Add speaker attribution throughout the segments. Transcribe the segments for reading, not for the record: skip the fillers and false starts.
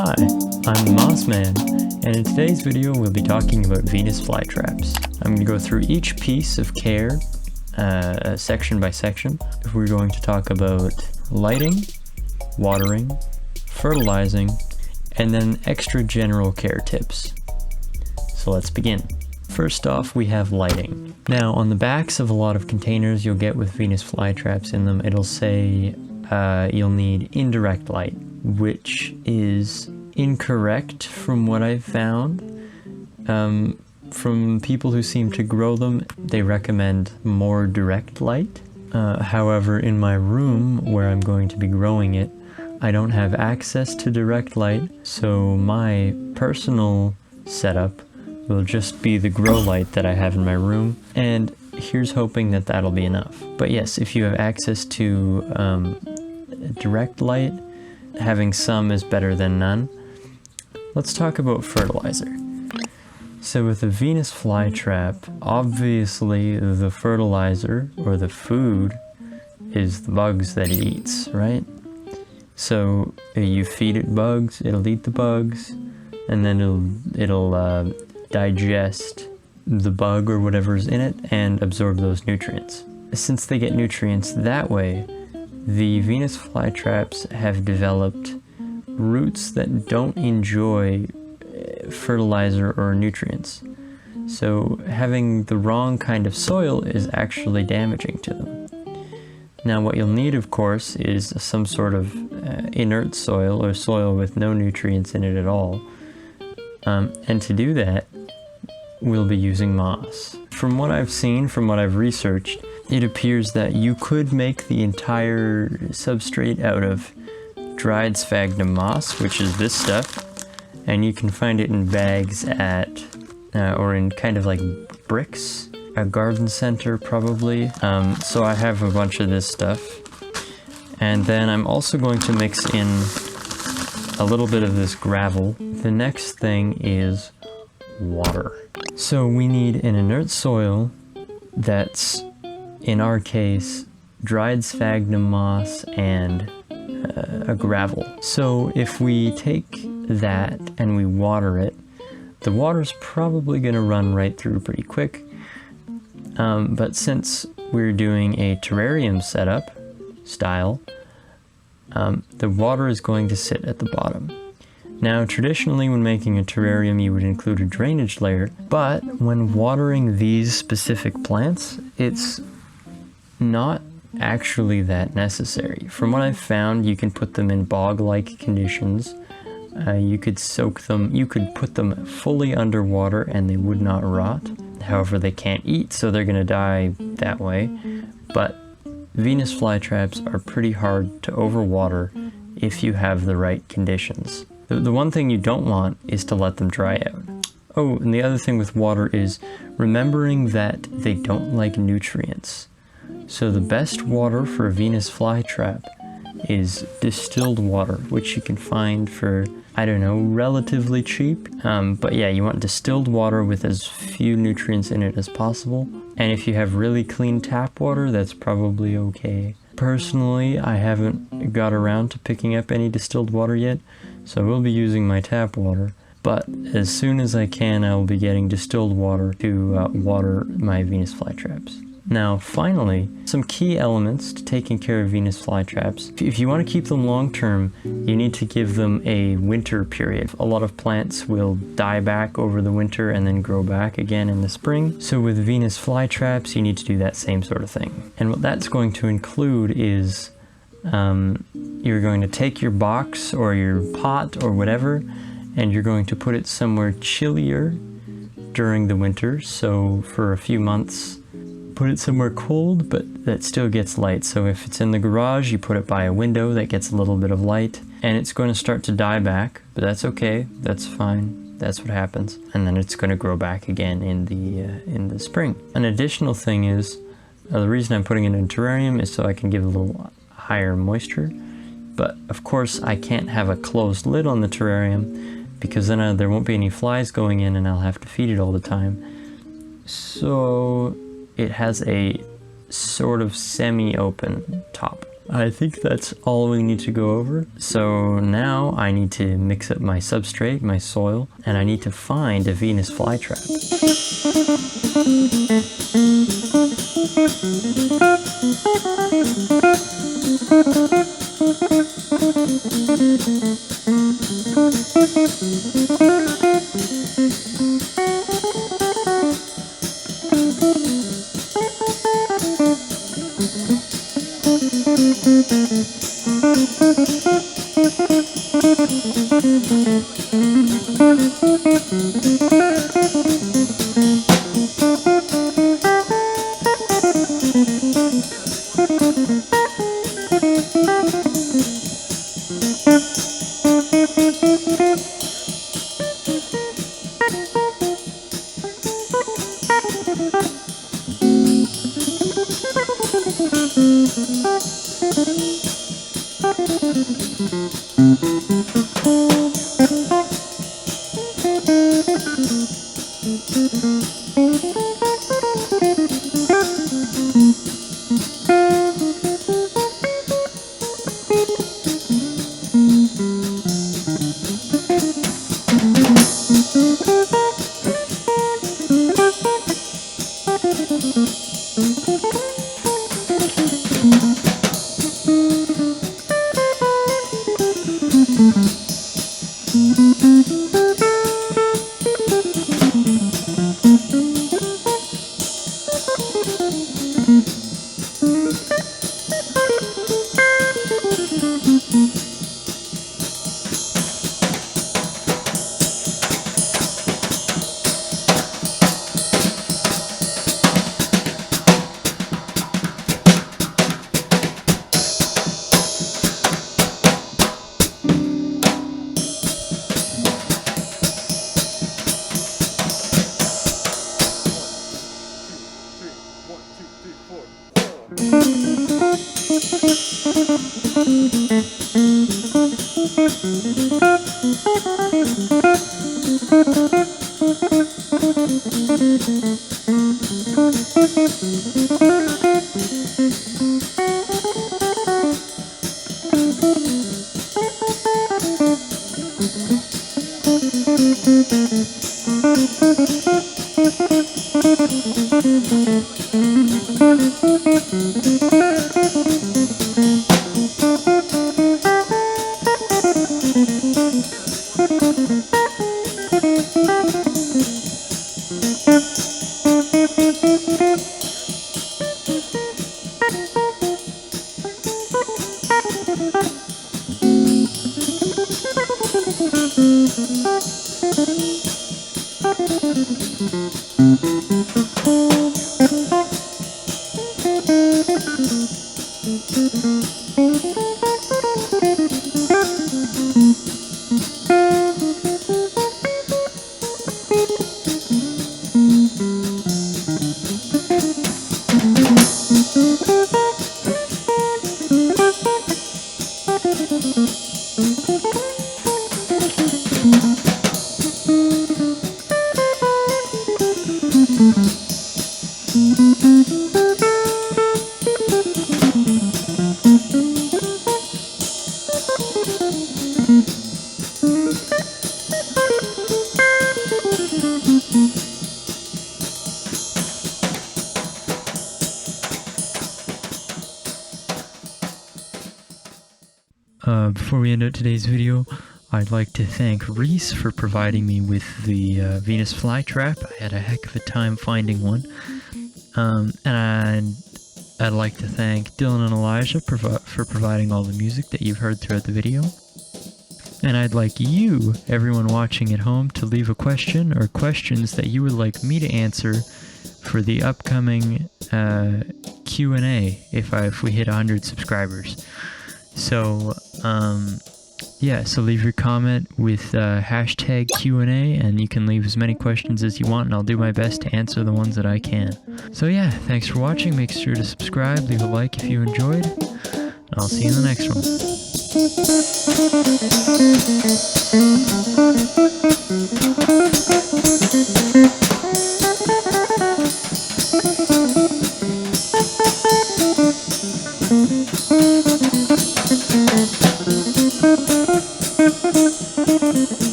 Speaker 1: Hi, I'm the Mossman, and in today's video we'll be talking about Venus Flytraps. I'm going to go through each piece of care, section by section. We're going to talk about lighting, watering, fertilizing, and then extra general care tips. So let's begin. First off, we have lighting. Now, on the backs of a lot of containers you'll get with Venus Flytraps in them, it'll say you'll need indirect light, which is incorrect from what I've found. From people who seem to grow them, they recommend more direct light. However, in my room where I'm going to be growing it, I don't have access to direct light, so my personal setup will just be the grow light that I have in my room, and here's hoping that that'll be enough. But yes, if you have access to direct light, having some is better than none. Let's talk about fertilizer. So with the Venus Flytrap, obviously the fertilizer, or the food, is the bugs that it eats, right? So you feed it bugs, it'll eat the bugs, and then it'll digest the bug or whatever's in it and absorb those nutrients. Since they get nutrients that way, the Venus Flytraps have developed roots that don't enjoy fertilizer or nutrients. So having the wrong kind of soil is actually damaging to them. Now what you'll need, of course, is some sort of inert soil or soil with no nutrients in it at all. And to do that, we'll be using moss. From what I've seen, from what I've researched, it appears that you could make the entire substrate out of dried sphagnum moss, which is this stuff, and you can find it in bags at, or in kind of like bricks, a garden center probably. So I have a bunch of this stuff. And then I'm also going to mix in a little bit of this gravel. The next thing is water. So we need an inert soil that's, in our case, dried sphagnum moss and a gravel. So if we take that and we water it, the water's probably going to run right through pretty quick. But since we're doing a terrarium setup style, the water is going to sit at the bottom. Now, traditionally when making a terrarium you would include a drainage layer, but when watering these specific plants, it's not actually that necessary. From what I've found, you can put them in bog-like conditions. You could soak them, you could put them fully underwater and they would not rot. However, they can't eat, so they're gonna die that way. But Venus Flytraps are pretty hard to overwater if you have the right conditions. The one thing you don't want is to let them dry out. Oh, and the other thing with water is remembering that they don't like nutrients. So the best water for a Venus Flytrap is distilled water, which you can find for, I don't know, relatively cheap. But yeah, you want distilled water with as few nutrients in it as possible. And if you have really clean tap water, that's probably okay. Personally, I haven't got around to picking up any distilled water yet, so I will be using my tap water. But as soon as I can, I will be getting distilled water to water my Venus Flytraps. Now, finally, some key elements to taking care of Venus Flytraps. If you want to keep them long term, you need to give them a winter period. A lot of plants will die back over the winter and then grow back again in the spring. So with Venus Flytraps, you need to do that same sort of thing. And what that's going to include is you're going to take your box or your pot or whatever, and you're going to put it somewhere chillier during the winter. So for a few months, put it somewhere cold, but that still gets light. So if it's in the garage, you put it by a window that gets a little bit of light, and it's going to start to die back, but that's okay, that's fine, that's what happens. And then it's going to grow back again in the spring. An additional thing is, the reason I'm putting it in a terrarium is so I can give a little higher moisture, but of course I can't have a closed lid on the terrarium because then there won't be any flies going in and I'll have to feed it all the time. So it has a sort of semi-open top. I think that's all we need to go over. So now I need to mix up my substrate, my soil, and I need to find a Venus flytrap.
Speaker 2: Before we end out today's video, I'd like to thank Reese for providing me with the Venus Flytrap. I had a heck of a time finding one. And I'd like to thank Dylan and Elijah for providing all the music that you've heard throughout the video. And I'd like you, everyone watching at home, to leave a question or questions that you would like me to answer for the upcoming Q&A if we hit 100 subscribers. So, yeah, so leave your comment with hashtag Q&A, and you can leave as many questions as you want, and I'll do my best to answer the ones that I can. So yeah, thanks for watching. Make sure to subscribe, leave a like if you enjoyed, and I'll see you in the next one.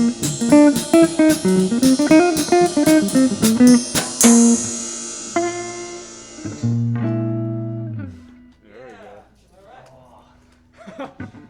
Speaker 3: There we go.